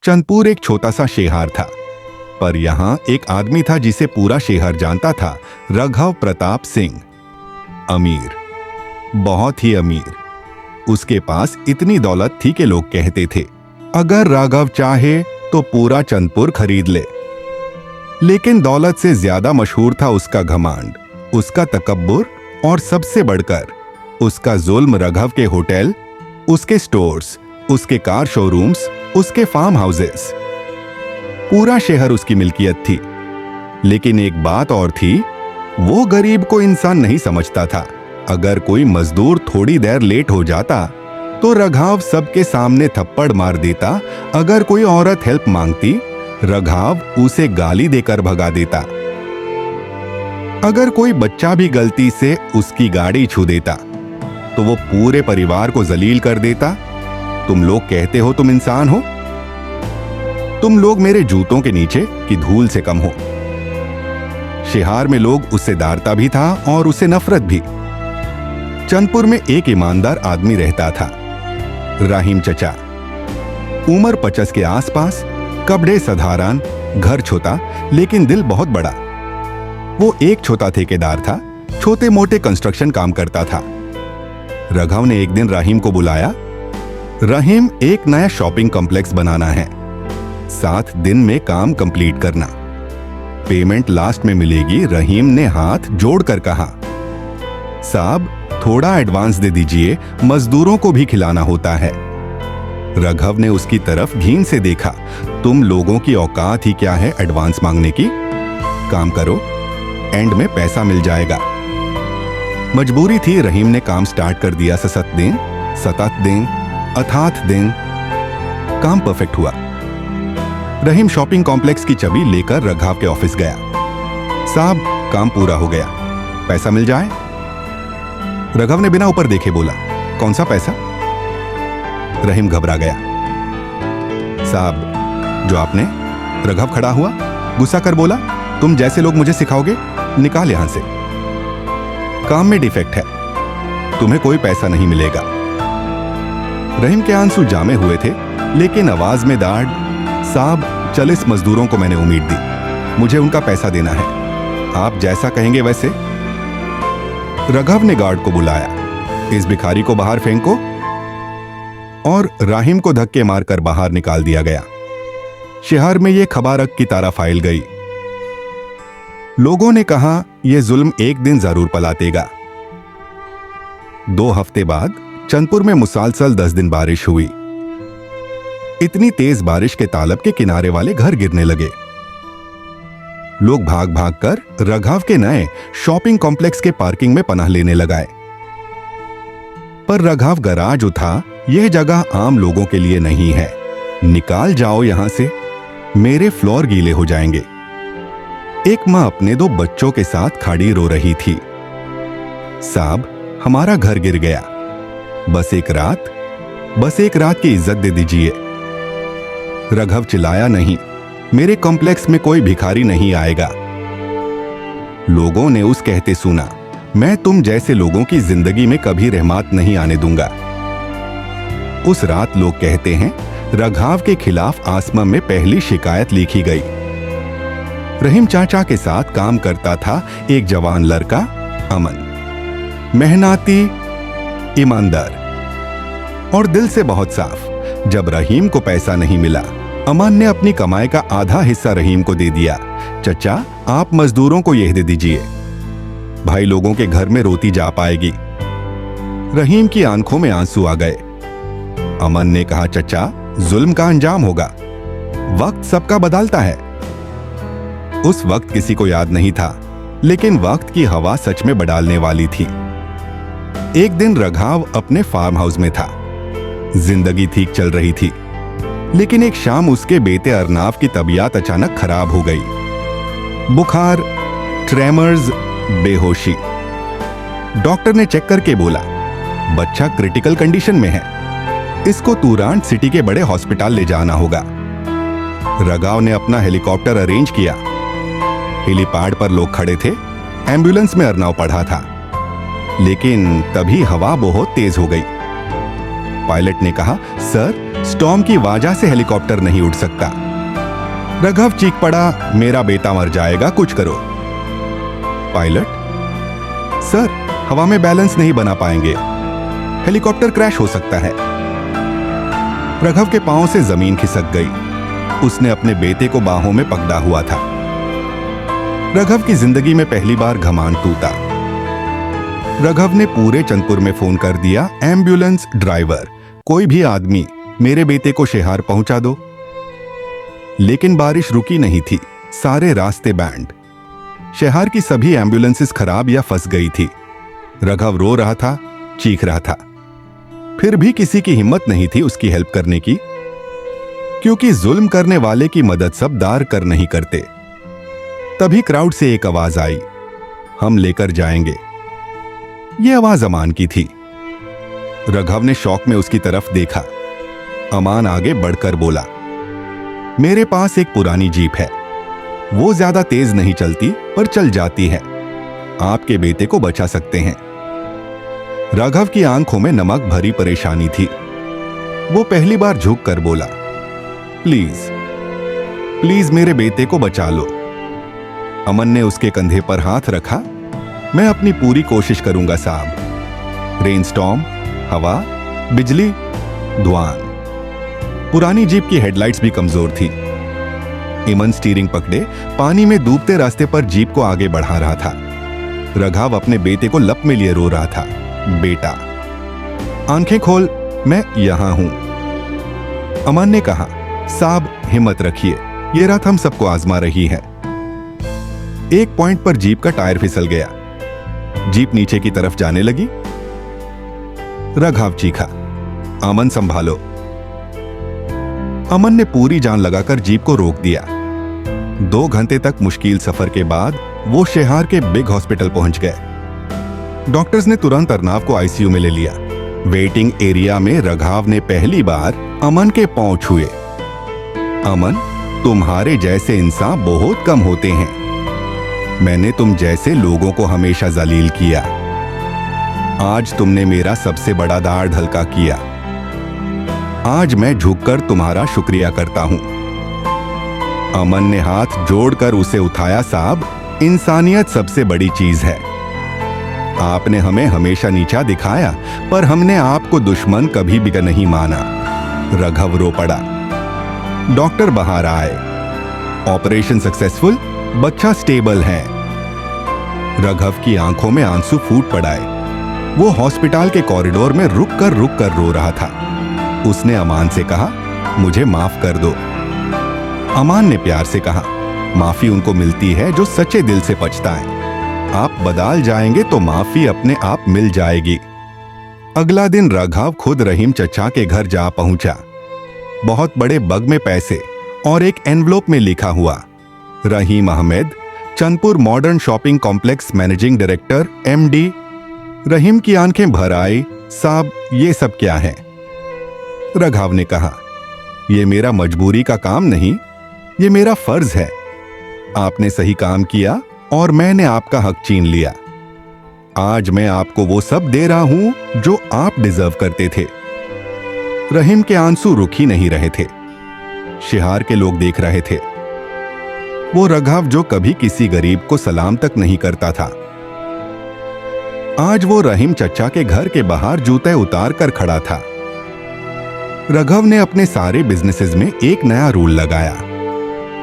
चंदपुर एक छोटा सा शहर था, पर यहाँ एक आदमी था जिसे पूरा शहर जानता था, राघव प्रताप सिंह। अमीर, बहुत ही अमीर। उसके पास इतनी दौलत थी कि लोग कहते थे अगर राघव चाहे तो पूरा चंदपुर खरीद ले। लेकिन दौलत से ज्यादा मशहूर था उसका घमंड, उसका तकब्बुर और सबसे बढ़कर उसका जुल्म। राघव के होटल, उसके स्टोर्स, उसके कार शोरूम्स, उसके फार्म हाउसेस, पूरा शहर उसकी मिल्कियत थी। लेकिन एक बात और थी, वो गरीब को इंसान नहीं समझता था। अगर कोई मजदूर थोड़ी देर लेट हो जाता तो राघव सबके सामने थप्पड़ मार देता। अगर कोई औरत हेल्प मांगती, राघव उसे गाली देकर भगा देता। अगर कोई बच्चा भी गलती से उसकी गाड़ी छू देता तो वो पूरे परिवार को जलील कर देता। तुम लोग कहते हो तुम इंसान हो, तुम लोग मेरे जूतों के नीचे की धूल से कम हो। शहर में लोग उससे डरता भी था और उससे नफरत भी। चंदपुर में एक ईमानदार आदमी रहता था, रहीम चचा। उम्र 50 के आसपास, कपड़े साधारण, घर छोटा लेकिन दिल बहुत बड़ा। वो एक छोटा ठेकेदार था, छोटे मोटे कंस्ट्रक्शन काम करता था। राघव ने एक दिन रहीम को बुलाया। रहीम, एक नया शॉपिंग कॉम्प्लेक्स बनाना है, 7 दिन में काम कंप्लीट करना, पेमेंट लास्ट में मिलेगी। रहीम ने हाथ जोड़कर कहा, साहब थोड़ा एडवांस दे दीजिए, मजदूरों को भी खिलाना होता है। राघव ने उसकी तरफ घिन से देखा। तुम लोगों की औकात ही क्या है एडवांस मांगने की? काम करो, एंड में पैसा मिल जाएगा। मजबूरी थी, रहीम ने काम स्टार्ट कर दिया। 7 दिन, 7 दिन, 8 दिन, काम परफेक्ट हुआ। रहीम शॉपिंग कॉम्प्लेक्स की चाबी लेकर राघव के ऑफिस गया। साहब काम पूरा हो गया, पैसा मिल जाए? राघव ने बिना ऊपर देखे बोला, कौन सा पैसा? रहीम घबरा गया। साहब जो आपने। राघव खड़ा हुआ, गुस्सा कर बोला, तुम जैसे लोग मुझे सिखाओगे? निकाल यहां से, काम में डिफेक्ट है, तुम्हें कोई पैसा नहीं मिलेगा। रहीम के आंसू जामे हुए थे, लेकिन आवाज में दाढ़, साहब 40 मजदूरों को मैंने उम्मीद दी, मुझे उनका पैसा देना है, आप जैसा कहेंगे वैसे। राघव ने गार्ड को बुलाया, इस भिखारी को बाहर फेंको, और रहीम को धक्के मारकर बाहर निकाल दिया गया। शहर में यह खबर की तरह फैल गई। लोगों ने कहा यह जुल्म एक दिन जरूर पलटेगा। 2 हफ्ते बाद चंदपुर में मुसलसल 10 दिन बारिश हुई। इतनी तेज बारिश के तालाब के किनारे वाले घर गिरने लगे। लोग भाग भाग कर राघव के नए शॉपिंग कॉम्प्लेक्स के पार्किंग में पनाह लेने लगाए। पर राघव गराज उठा, यह जगह आम लोगों के लिए नहीं है, निकाल जाओ यहां से, मेरे फ्लोर गीले हो जाएंगे। एक मां अपने 2 बच्चों के साथ खड़ी रो रही थी। साहब हमारा घर गिर गया, बस एक रात की इज्जत दे दीजिए। राघव चिल्लाया, नहीं, मेरे कॉम्प्लेक्स में कोई भिखारी नहीं आएगा। लोगों ने उस कहते सुना, मैं तुम जैसे लोगों की जिंदगी में कभी रहमत नहीं आने दूंगा। उस रात लोग कहते हैं राघव के खिलाफ आसमां में पहली शिकायत लिखी गई। रहीम चाचा के साथ काम करता था एक जवान लड़का, अमन, मेहनती, ईमानदार और दिल से बहुत साफ। जब रहीम को पैसा नहीं मिला, अमन ने अपनी कमाई का आधा हिस्सा रहीम को दे दिया। चचा आप मजदूरों को यह दे दीजिए, भाई लोगों के घर में रोटी जा पाएगी। रहीम की आंखों में आंसू आ गए। अमन ने कहा, चचा जुल्म का अंजाम होगा, वक्त सबका बदलता है। उस वक्त किसी को याद नहीं था, लेकिन वक्त की हवा सच में बदलने वाली थी। एक दिन राघव अपने फार्म हाउस में था। जिंदगी ठीक चल रही थी, लेकिन एक शाम उसके बेटे अर्नाव की तबीयत अचानक खराब हो गई। बुखार, ट्रेमर्स, बेहोशी। डॉक्टर ने चेक करके बोला, बच्चा क्रिटिकल कंडीशन में है, इसको तुरंत सिटी के बड़े हॉस्पिटल ले जाना होगा। राघव ने अपना हेलीकॉप्टर अरेंज किया। हेलीपैड पर लोग खड़े थे, एम्बुलेंस में अर्नाव पड़ा था, लेकिन तभी हवा बहुत तेज हो गई। पायलट ने कहा, सर स्टॉर्म की वजह से हेलीकॉप्टर नहीं उड़ सकता। रघव चीख पड़ा, मेरा बेटा मर जाएगा, कुछ करो। पायलट, सर हवा में बैलेंस नहीं बना पाएंगे, हेलीकॉप्टर क्रैश हो सकता है। रघव के पांव से जमीन खिसक गई। उसने अपने बेटे को बाहों में पकड़ा हुआ था। रघव की जिंदगी में पहली बार घमंड टूटा। रघव ने पूरे चंदपुर में फोन कर दिया, एम्बुलेंस ड्राइवर, कोई भी आदमी मेरे बेटे को शेहार पहुंचा दो। लेकिन बारिश रुकी नहीं थी, सारे रास्ते बैंड। शेहार की सभी एम्बुलेंसेस खराब या फंस गई थी। रघव रो रहा था, चीख रहा था। फिर भी किसी की हिम्मत नहीं थी उसकी हेल्प करने की, क्योंकि जुल्म करने वाले की मदद सब दार कर नहीं करते। तभी क्राउड से एक आवाज आई, हम लेकर जाएंगे। यह आवाज अमान की थी। रघव ने शौक में उसकी तरफ देखा। अमान आगे बढ़कर बोला, मेरे पास एक पुरानी जीप है, वो ज्यादा तेज नहीं चलती पर चल जाती है, आपके बेटे को बचा सकते हैं। राघव की आंखों में नमक भरी परेशानी थी। वो पहली बार झुक कर बोला, प्लीज प्लीज मेरे बेटे को बचा लो। अमन ने उसके कंधे पर हाथ रखा, मैं अपनी पूरी कोशिश करूंगा साहब। रेनस्टॉर्म, हवा, बिजली, धुआं। पुरानी जीप की हेडलाइट्स भी कमजोर थी। इमन स्टीयरिंग पकड़े पानी में डूबते रास्ते पर जीप को आगे बढ़ा रहा था। रघव अपने बेटे को लप में लिए रो रहा था, बेटा आंखें खोल, मैं यहां हूं। अमन ने कहा, साहब हिम्मत रखिए, ये रात हम सबको आजमा रही है। एक पॉइंट पर जीप का टायर फिसल गया। जीप नीचे की तरफ जाने लगी। रघव चीखा, अमन संभालो। अमन ने पूरी जान लगाकर जीप को रोक दिया। 2 घंटे तक मुश्किल सफर के बाद वो शेहार के बिग हॉस्पिटल पहुंच गए। डॉक्टर्स ने तुरंत अरनाव को आईसीयू में ले लिया। वेटिंग एरिया में रघव ने पहली बार अमन के पांव छुए। अमन, तुम्हारे जैसे इंसान बहुत कम होते हैं। मैंने तुम जैसे लोगों को हमेशा जलील किया। आज तुमने मेरा सबसे बड़ा दार्द हल्का किया। आज मैं झुककर तुम्हारा शुक्रिया करता हूं। अमन ने हाथ जोड़कर उसे उठाया, साहब इंसानियत सबसे बड़ी चीज है। आपने हमें हमेशा नीचा दिखाया, पर हमने आपको दुश्मन कभी भी नहीं माना। रघव रो पड़ा। डॉक्टर बाहर आए। ऑपरेशन सक्सेसफुल, बच्चा स्टेबल है। रघव की आंखों में आंसू फूट पड़ाए। वो हॉस्पिटल के कॉरिडोर में रुक कर रो रहा था। उसने अमान से कहा, मुझे माफ कर दो। अमान ने प्यार से कहा, माफी उनको मिलती है जो सच्चे दिल से पछताएं। आप बदल जाएंगे तो माफी अपने आप मिल जाएगी। अगला दिन राघव खुद रहीम चचा के घर जा पहुंचा। बहुत बड़े बग में पैसे और एक एनवलप में लिखा हुआ, Rahim Ahmad, Chandpur modern shopping complex managing director, MD। Rahim की आंखें भर आई, साहब ये सब क्या है? राघव ने कहा, यह मेरा मजबूरी का काम नहीं, ये मेरा फर्ज है। आपने सही काम किया और मैंने आपका हक छीन लिया। आज मैं आपको वो सब दे रहा हूं जो आप डिजर्व करते थे। रहीम के आंसू रुक ही नहीं रहे थे। शेहार के लोग देख रहे थे। वो राघव जो कभी किसी गरीब को सलाम तक नहीं करता था, आज वो रहीम चचा के घर के बाहर जूते उतार कर खड़ा था। राघव ने अपने सारे बिजनेसेस में एक नया रूल लगाया,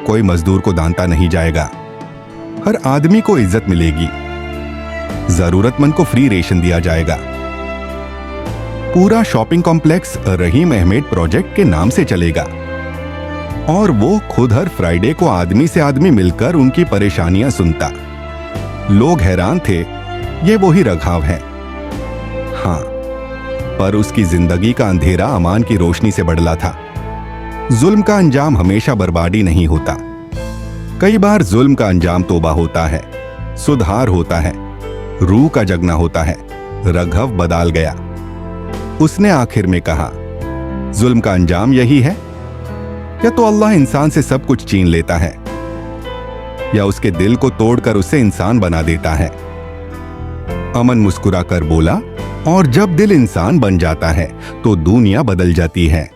कोई मजदूर को दांता नहीं जाएगा, हर आदमी को इज्जत मिलेगी, जरूरतमंद को फ्री रेशन दिया जाएगा। पूरा शॉपिंग कॉम्प्लेक्स रहीम अहमद प्रोजेक्ट के नाम से चलेगा और वो खुद हर फ्राइडे को आदमी से आदमी मिलकर उनकी परेशानियां सुनता। लोग हैरान थे, ये वही राघव है। हाँ, पर उसकी जिंदगी का अंधेरा अमान की रोशनी से बढ़ला था। जुल्म का अंजाम हमेशा बर्बादी नहीं होता। कई बार जुल्म का अंजाम तौबा होता है, सुधार होता है, रूह का जगना होता है। राघव बदल गया। उसने आखिर में कहा, जुल्म का अंजाम यही है, या तो अल्लाह इंसान से सब कुछ छीन लेता है, या उसके दिल को तोड़कर उसे इंसान बना देता है। अमन मुस्कुराकर बोला, और जब दिल इंसान बन जाता है तो दुनिया बदल जाती है।